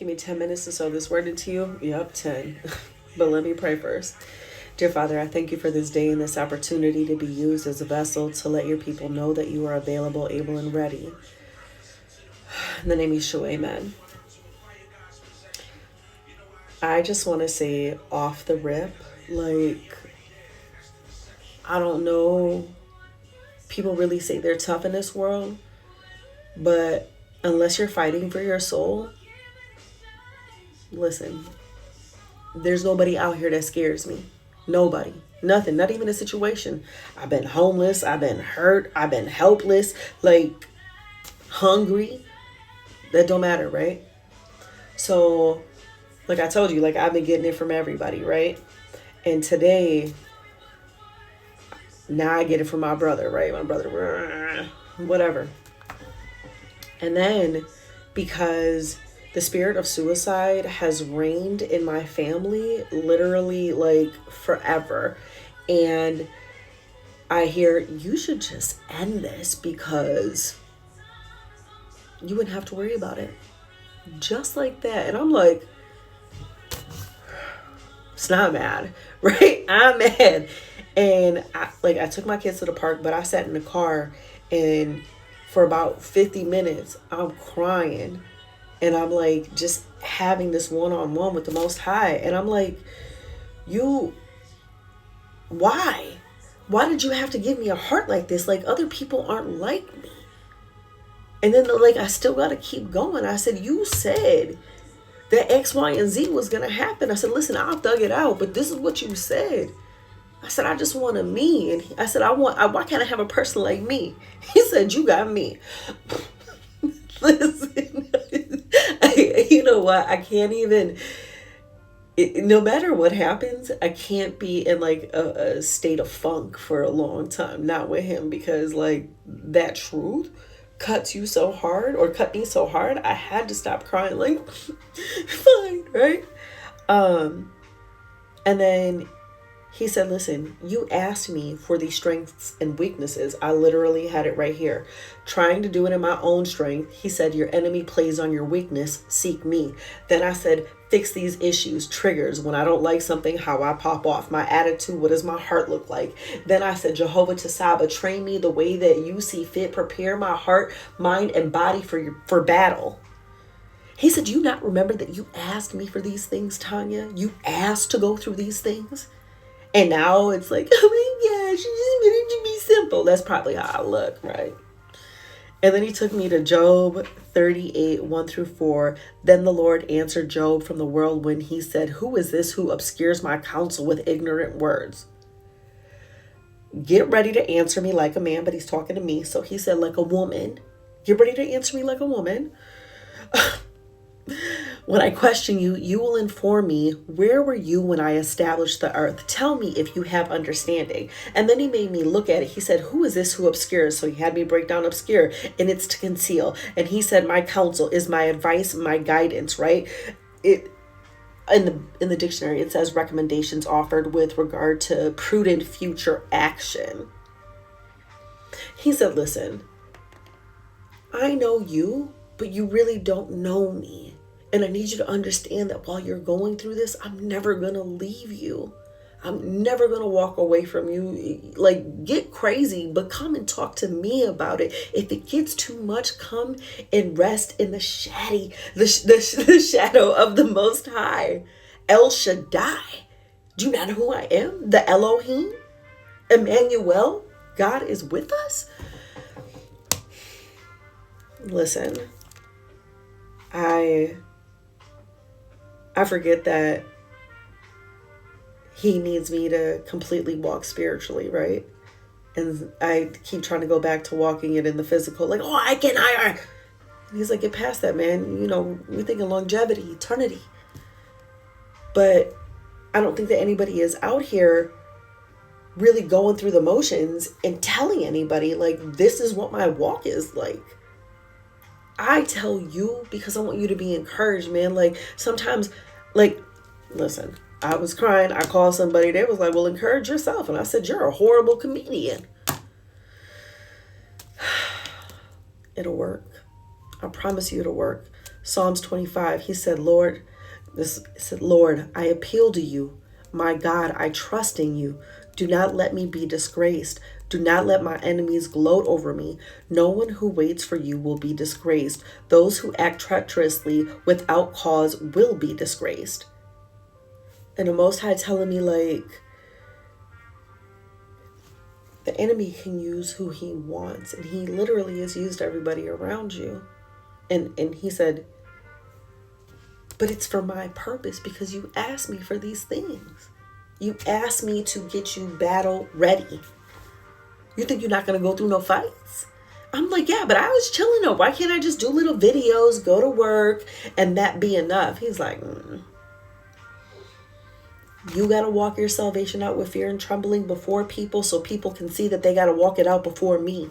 Give me 10 minutes to sow this word into you. Yep, 10. But let me pray first. Dear Father, I thank you for this day and this opportunity to be used as a vessel to let your people know that you are available, able, and ready. In the name of Yeshua, amen. I just want to say off the rip, like, I don't know, people really say they're tough in this world, but unless you're fighting for your soul, listen, there's nobody out here that scares me. Nobody. Nothing. Not even a situation. I've been homeless. I've been hurt. I've been helpless. Like, hungry. That don't matter, right? So, like I told you, like, I've been getting it from everybody, right? And today, now I get it from my brother, right? My brother, whatever. And then, because the spirit of suicide has reigned in my family literally like forever. And I hear, you should just end this because you wouldn't have to worry about it. Just like that. And I'm like, it's not mad, right? I'm mad. And I took my kids to the park, but I sat in the car and for about 50 minutes, I'm crying. And I'm like, just having this one-on-one with the Most High. And I'm like, why? Why did you have to give me a heart like this? Like, other people aren't like me. And then, like, I still got to keep going. I said, you said that X, Y, and Z was going to happen. I said, listen, I'll thug it out, but this is what you said. I said, I just want a me. And I said, why can't I have a person like me? He said, you got me. Listen, you know what? I can't even, no matter what happens, I can't be in like a state of funk for a long time. Not with him, because like that truth cuts you so hard, or cut me so hard, I had to stop crying. Like, fine, right? And then he said, listen, you asked me for these strengths and weaknesses. I literally had it right here. Trying to do it in my own strength. He said, your enemy plays on your weakness. Seek me. Then I said, fix these issues, triggers. When I don't like something, how I pop off. My attitude, what does my heart look like? Then I said, Jehovah Tsaba, train me the way that you see fit. Prepare my heart, mind, and body for battle. He said, do you not remember that you asked me for these things, Tanya? You asked to go through these things? And now it's like, oh my gosh, you just wanted to be simple. That's probably how I look, right? And then he took me to Job 38, 1-4. Then the Lord answered Job from the whirlwind. He said, who is this who obscures my counsel with ignorant words? Get ready to answer me like a man, but he's talking to me. So he said, like a woman. Get ready to answer me like a woman. When I question you, you will inform me, where were you when I established the earth? Tell me if you have understanding. And then he made me look at it. He said, who is this who obscures? So he had me break down obscure, and it's to conceal. And he said, my counsel is my advice, my guidance, right? It in the dictionary, it says recommendations offered with regard to prudent future action. He said, listen, I know you, but you really don't know me. And I need you to understand that while you're going through this, I'm never going to leave you. I'm never going to walk away from you. Like, get crazy, but come and talk to me about it. If it gets too much, come and rest in the shadow of the Most High. El Shaddai. Do you not know who I am? The Elohim? Emmanuel? God is with us? Listen, I forget that he needs me to completely walk spiritually, right? And I keep trying to go back to walking it in the physical, like, oh, I can. And he's like, get past that, man. You know, we're thinking longevity, eternity. But I don't think that anybody is out here really going through the motions and telling anybody, like, this is what my walk is like. I tell you because I want you to be encouraged, man. Like, sometimes, like, listen, I was crying. I called somebody. They was like, well, encourage yourself. And I said, you're a horrible comedian. It'll work. I promise you it'll work. Psalms 25, he said, Lord, I appeal to you. My God, I trust in you. Do not let me be disgraced. Do not let my enemies gloat over me. No one who waits for you will be disgraced. Those who act treacherously without cause will be disgraced. And the Most High telling me, like, the enemy can use who he wants, and he literally has used everybody around you. And he said, but it's for my purpose, because you asked me for these things. You asked me to get you battle ready. You think you're not going to go through no fights? I'm like, yeah, but I was chilling up. Why can't I just do little videos, go to work, and that be enough? He's like, You got to walk your salvation out with fear and trembling before people, so people can see that they got to walk it out before me.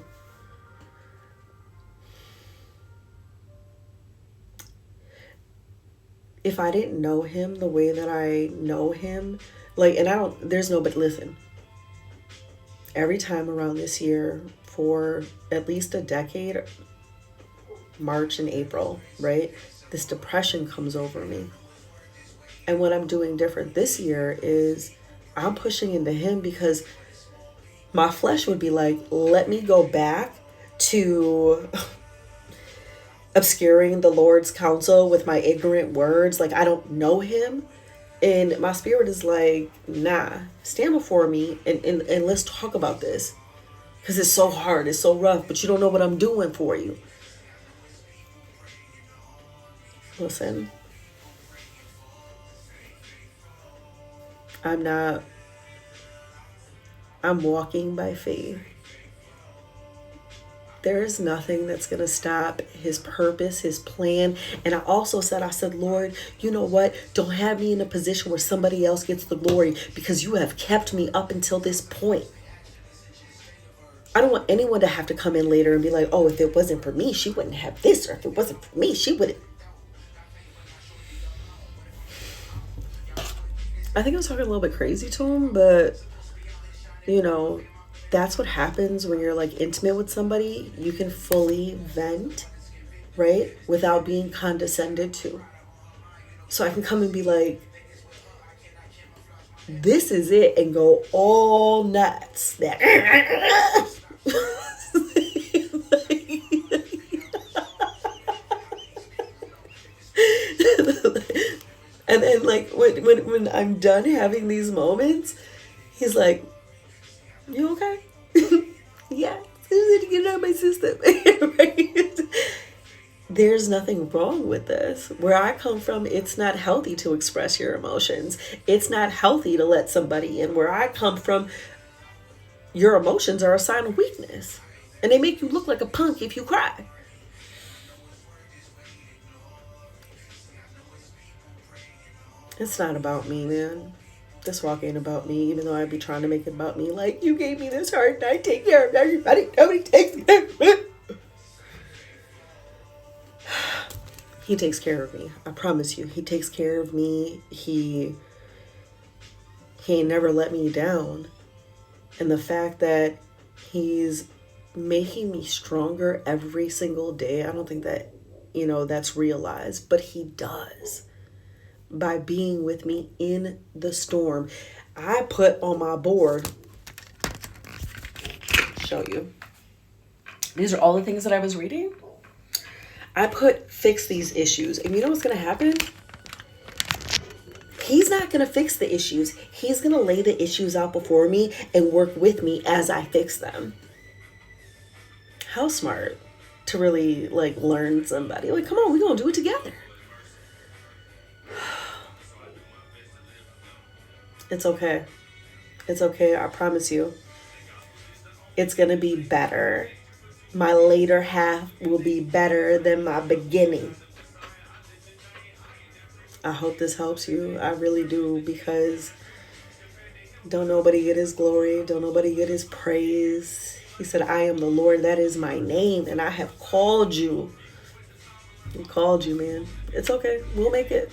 If I didn't know him the way that I know him, like, and but listen, every time around this year for at least a decade, March and April, right, this depression comes over me. And what I'm doing different this year is I'm pushing into him, because my flesh would be like, let me go back to obscuring the Lord's counsel with my ignorant words. Like, I don't know him. And my spirit is like, nah, stand before me and let's talk about this. Because it's so hard, it's so rough, but you don't know what I'm doing for you. Listen, I'm walking by faith. There is nothing that's going to stop his purpose, his plan. And I said, Lord, you know what? Don't have me in a position where somebody else gets the glory, because you have kept me up until this point. I don't want anyone to have to come in later and be like, oh, if it wasn't for me, she wouldn't have this. Or if it wasn't for me, she wouldn't. I think I was talking a little bit crazy to him, but, that's what happens when you're like intimate with somebody. You can fully vent, right? Without being condescended to. So I can come and be like, this is it, and go all nuts. And then, like, when I'm done having these moments, he's like, you okay? Yeah, as soon as I get it out of my system. Right? There's nothing wrong with this. Where I come from, it's not healthy to express your emotions. It's not healthy to let somebody in. Where I come from, your emotions are a sign of weakness. And they make you look like a punk if you cry. It's not about me, man. This walk ain't about me, even though I'd be trying to make it about me. Like, you gave me this heart and I take care of everybody. Nobody takes care of me. He takes care of me. I promise you. He takes care of me. He ain't never let me down. And the fact that he's making me stronger every single day, I don't think that, that's realized. But he does. By being with me in the storm. I put on my board, show you. These are all the things that I was reading. I put fix these issues. And you know what's going to happen? He's not going to fix the issues. He's going to lay the issues out before me and work with me as I fix them. How smart to really learn somebody. Come on, we're going to do it together. It's okay. It's okay. I promise you. It's going to be better. My later half will be better than my beginning. I hope this helps you. I really do, because don't nobody get his glory. Don't nobody get his praise. He said, I am the Lord. That is my name. And I have called you. He called you, man. It's okay. We'll make it.